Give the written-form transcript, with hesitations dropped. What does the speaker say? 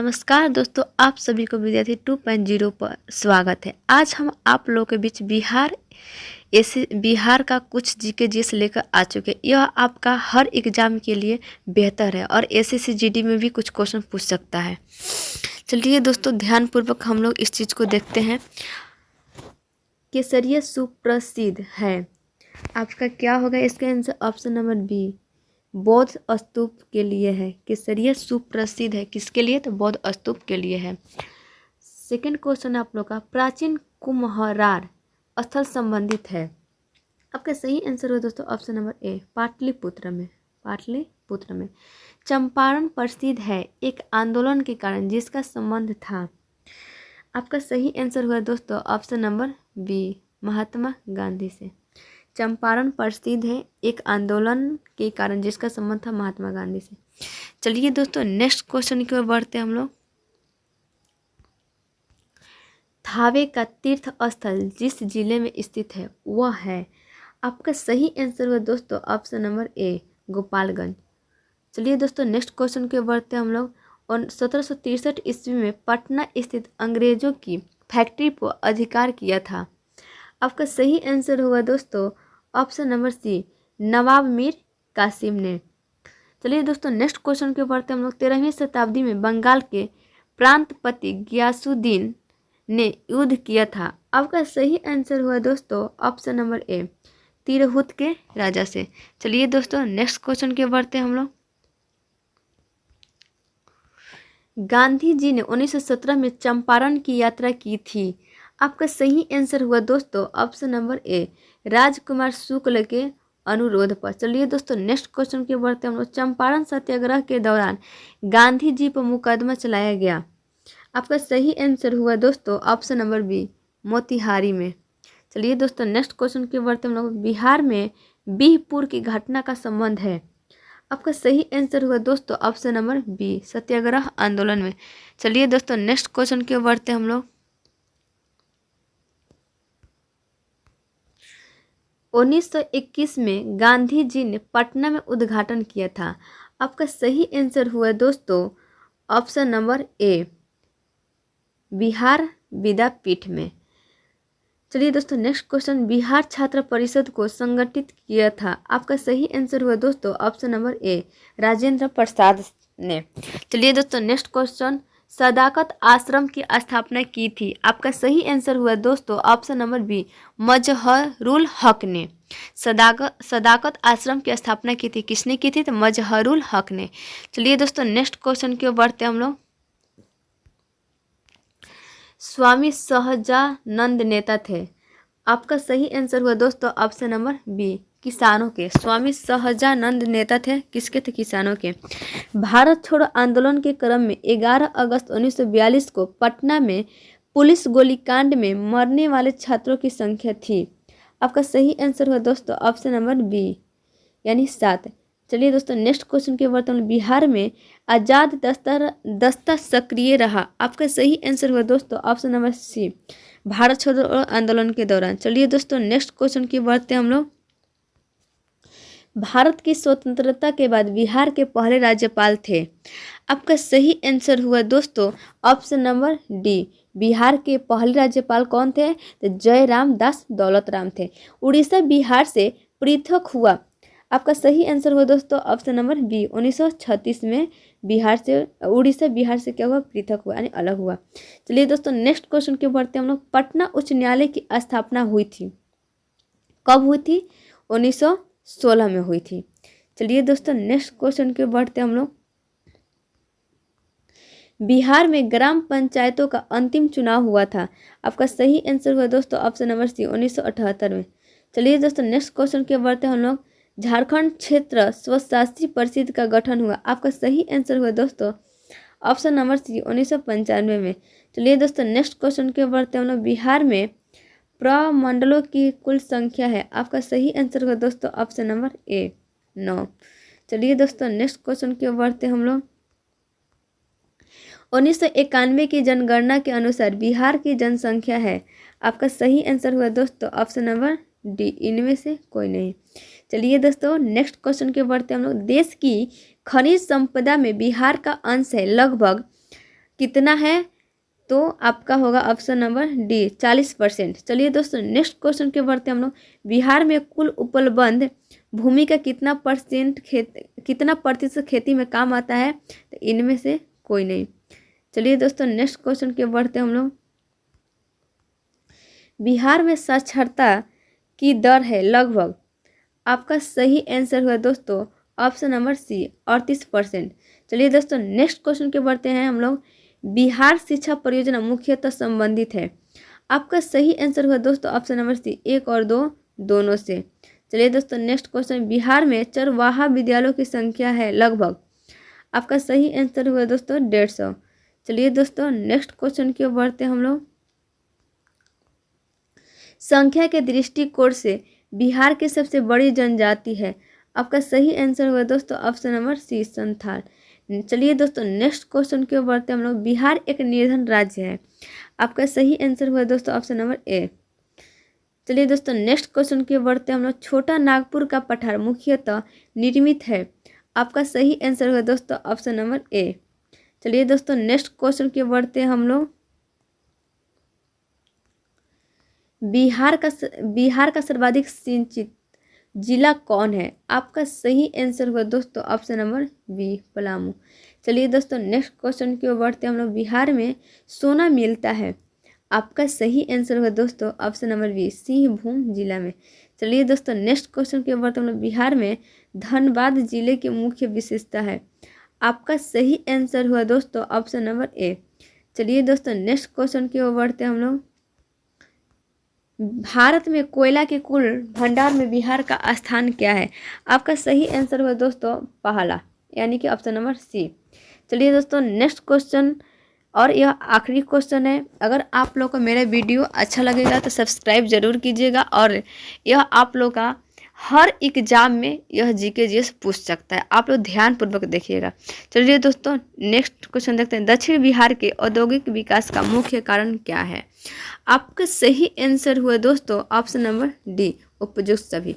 नमस्कार दोस्तों, आप सभी को विद्यार्थी 2.0 पर स्वागत है। आज हम आप लोगों के बीच बिहार का कुछ जीके जीएस लेकर आ चुके हैं। यह आपका हर एग्जाम के लिए बेहतर है और एसएससी जीडी में भी कुछ क्वेश्चन पूछ सकता है। चलिए दोस्तों, ध्यानपूर्वक हम लोग इस चीज़ को देखते हैं। केसरिया सुप्रसिद्ध है, आपका क्या होगा इसका आंसर? ऑप्शन नंबर बी, बौद्ध स्तूप के लिए है। केसरिया सुप्रसिद्ध है किसके लिए? तो बौद्ध स्तूप के लिए है। सेकंड क्वेश्चन आप लोग का, प्राचीन कुम्हरार स्थल संबंधित है। आपका सही आंसर हो दोस्तों ऑप्शन नंबर ए, पाटलिपुत्र में। चंपारण प्रसिद्ध है एक आंदोलन के कारण जिसका संबंध था। आपका सही आंसर हुआ दोस्तों option number B, Mahatma Gandhi से। चंपारण प्रसिद्ध है एक आंदोलन के कारण जिसका संबंध था महात्मा गांधी से। चलिए दोस्तों, नेक्स्ट क्वेश्चन की ओर बढ़ते हैं हम लोग। थावे का तीर्थ स्थल जिस जिले में स्थित है वह है। आपका सही आंसर हुआ दोस्तों ऑप्शन नंबर ए, गोपालगंज। चलिए दोस्तों, नेक्स्ट क्वेश्चन की ओर बढ़ते हैं हम लोग। और 1763 ईस्वी में पटना स्थित अंग्रेजों की फैक्ट्री पर अधिकार किया था। आपका सही आंसर हुआ दोस्तों ऑप्शन नंबर सी, नवाब मीर कासिम ने। चलिए दोस्तों, नेक्स्ट क्वेश्चन के बढ़ते हम लोग। 13वीं शताब्दी में बंगाल के प्रांतपति गियासुद्दीन ने युद्ध किया था। आपका सही आंसर हुआ दोस्तों ऑप्शन नंबर ए, तिरहुत के राजा से। चलिए दोस्तों, नेक्स्ट क्वेश्चन के बढ़ते हम लोग। गांधी जी ने 1917 में चंपारण की यात्रा की थी। आपका सही आंसर हुआ दोस्तों ऑप्शन नंबर ए, राजकुमार शुक्ल के अनुरोध पर। चलिए दोस्तों, नेक्स्ट क्वेश्चन के बढ़ते हम लोग। चंपारण सत्याग्रह के दौरान गांधी जी पर मुकदमा चलाया गया। आपका सही आंसर हुआ दोस्तों ऑप्शन नंबर बी, मोतिहारी में। चलिए दोस्तों, नेक्स्ट क्वेश्चन के बढ़ते हम लोग। बिहार में बिहपुर की घटना का संबंध है। आपका सही आंसर हुआ दोस्तों ऑप्शन नंबर बी, सत्याग्रह आंदोलन में। चलिए दोस्तों, नेक्स्ट क्वेश्चन के बढ़ते हम लोग। 1921 में गांधी जी ने पटना में उद्घाटन किया था। आपका सही आंसर हुआ दोस्तों ऑप्शन नंबर ए, बिहार विद्यापीठ में। चलिए दोस्तों, नेक्स्ट क्वेश्चन। बिहार छात्र परिषद को संगठित किया था। आपका सही आंसर हुआ दोस्तों option number A, Rajendra Prasad ने। चलिए दोस्तों, नेक्स्ट क्वेश्चन। सदाकत आश्रम की स्थापना की थी। आपका सही आंसर हुआ दोस्तों ऑप्शन नंबर बी, मजहरुल हक ने। सदाकत आश्रम की स्थापना की थी। किसने की थी? तो मजहरुल हक ने। चलिए दोस्तों, नेक्स्ट क्वेश्चन की ओर बढ़ते हम लोग। स्वामी सहजानंद नेता थे। आपका सही आंसर हुआ दोस्तों ऑप्शन नंबर बी, किसानों के। स्वामी सहजानंद नेता थे किसके? थे किसानों के। भारत छोड़ो आंदोलन के क्रम में 11 अगस्त 1942 को पटना में पुलिस गोलीकांड में मरने वाले छात्रों की संख्या थी। आपका सही आंसर हुआ दोस्तों ऑप्शन नंबर बी, यानी 7। चलिए दोस्तों, नेक्स्ट क्वेश्चन के वर्तमान। बिहार में आजाद दस्ता सक्रिय रहा। आपका सही आंसर हुआ दोस्तों ऑप्शन नंबर सी, भारत छोड़ो आंदोलन के दौरान। चलिए दोस्तों, नेक्स्ट क्वेश्चन की बढ़ते हम लोग। भारत की स्वतंत्रता के बाद बिहार के पहले राज्यपाल थे। आपका सही आंसर हुआ दोस्तों ऑप्शन नंबर डी, बिहार के पहले राज्यपाल कौन थे? तो जयराम दास दौलत राम थे। उड़ीसा बिहार से पृथक हुआ। आपका सही आंसर हुआ दोस्तों ऑप्शन नंबर बी, 1936 में उड़ीसा बिहार से क्या हुआ? पृथक हुआ, यानी अलग हुआ। चलिए दोस्तों, नेक्स्ट क्वेश्चन के बढ़ते हम लोग। पटना उच्च न्यायालय की स्थापना हुई थी। कब हुई थी? 1916 में हुई थी। चलिए दोस्तों, नेक्स्ट क्वेश्चन के बढ़ते हम लोग। बिहार में ग्राम पंचायतों का अंतिम चुनाव हुआ था। आपका सही आंसर हुआ दोस्तों ऑप्शन नंबर सी, 1978 में। चलिए दोस्तों, नेक्स्ट क्वेश्चन के बढ़ते हम लोग। झारखंड क्षेत्र स्वशासी परिषद का गठन हुआ। आपका सही आंसर हुआ दोस्तों ऑप्शन नंबर सी, 1995 में। चलिए दोस्तों, नेक्स्ट क्वेश्चन के बढ़ते हम लोग। बिहार में प्रमंडलों की कुल संख्या है। आपका सही आंसर हुआ दोस्तों ऑप्शन नंबर ए, 9। चलिए दोस्तों, नेक्स्ट क्वेश्चन की ओर बढ़ते हम लोग। 1991 की जनगणना के अनुसार बिहार की जनसंख्या है। आपका सही आंसर हुआ दोस्तों ऑप्शन नंबर डी, इनमें से कोई नहीं। चलिए दोस्तों, नेक्स्ट क्वेश्चन की ओर बढ़ते हम लोग। देश की खनिज संपदा में बिहार का अंश है लगभग कितना है, तो आपका होगा ऑप्शन नंबर डी 40%। चलिए दोस्तों नेक्स्ट क्वेश्चन के बढ़ते हम लोग। बिहार में कुल उपलब्ध भूमि का कितना प्रतिशत खेती में काम आता है, तो इनमें से कोई नहीं। चलिए दोस्तों नेक्स्ट क्वेश्चन के बढ़ते हम लोग। बिहार में साक्षरता की दर है लगभग, आपका सही आंसर हुआ दोस्तों ऑप्शन नंबर सी 38%। चलिए दोस्तों नेक्स्ट क्वेश्चन के बढ़ते हैं हम लोग। बिहार शिक्षा परियोजना मुख्यतः संबंधित है, आपका सही आंसर हुआ दोस्तों ऑप्शन नंबर सी 1 और 2 दोनों से। चलिए दोस्तों नेक्स्ट क्वेश्चन। बिहार में चरवाहा विद्यालयों की संख्या है लगभग, आपका सही आंसर हुआ दोस्तों 150। चलिए दोस्तों नेक्स्ट क्वेश्चन की ओर बढ़ते हम लोग। संख्या के दृष्टिकोण से बिहार की सबसे बड़ी जनजाति है, आपका सही आंसर हुआ दोस्तों ऑप्शन नंबर सी संथाल। चलिए दोस्तों नेक्स्ट क्वेश्चन की ओर बढ़ते हम लोग। बिहार एक निर्धन राज्य है, आपका सही आंसर हुआ दोस्तों ऑप्शन नंबर ए। चलिए दोस्तों नेक्स्ट क्वेश्चन की ओर बढ़ते हम लोग। छोटा नागपुर का पठार मुख्यतः निर्मित है, आपका सही आंसर हुआ दोस्तों ऑप्शन नंबर ए। चलिए दोस्तों नेक्स्ट क्वेश्चन की ओर बढ़ते हम लोग। बिहार का सर्वाधिक सिंचित जिला कौन है, आपका सही आंसर हुआ दोस्तों ऑप्शन नंबर बी पलामू। चलिए दोस्तों नेक्स्ट क्वेश्चन की ओर बढ़ते हम लोग। बिहार में सोना मिलता है, आपका सही आंसर हुआ दोस्तों ऑप्शन नंबर बी सिंहभूम जिला में। चलिए दोस्तों नेक्स्ट क्वेश्चन की ओर बढ़ते हम लोग। बिहार में धनबाद जिले की मुख्य विशेषता है, आपका सही आंसर हुआ दोस्तों ऑप्शन नंबर ए। चलिए दोस्तों नेक्स्ट क्वेश्चन की ओर बढ़ते हम लोग। भारत में कोयला के कुल भंडार में बिहार का स्थान क्या है, आपका सही आंसर हुआ दोस्तों पहला, यानी कि ऑप्शन नंबर सी। चलिए दोस्तों नेक्स्ट क्वेश्चन और यह आखिरी क्वेश्चन है। अगर आप लोग को मेरा वीडियो अच्छा लगेगा तो सब्सक्राइब जरूर कीजिएगा, और यह आप लोग का हर एग्जाम में यह जीके जीएस पूछ सकता है, आप लोग ध्यानपूर्वक देखिएगा। चलिए दोस्तों नेक्स्ट क्वेश्चन देखते हैं। दक्षिण बिहार के औद्योगिक विकास का मुख्य कारण क्या है, आपका सही आंसर हुआ दोस्तों ऑप्शन नंबर डी उपयुक्त सभी।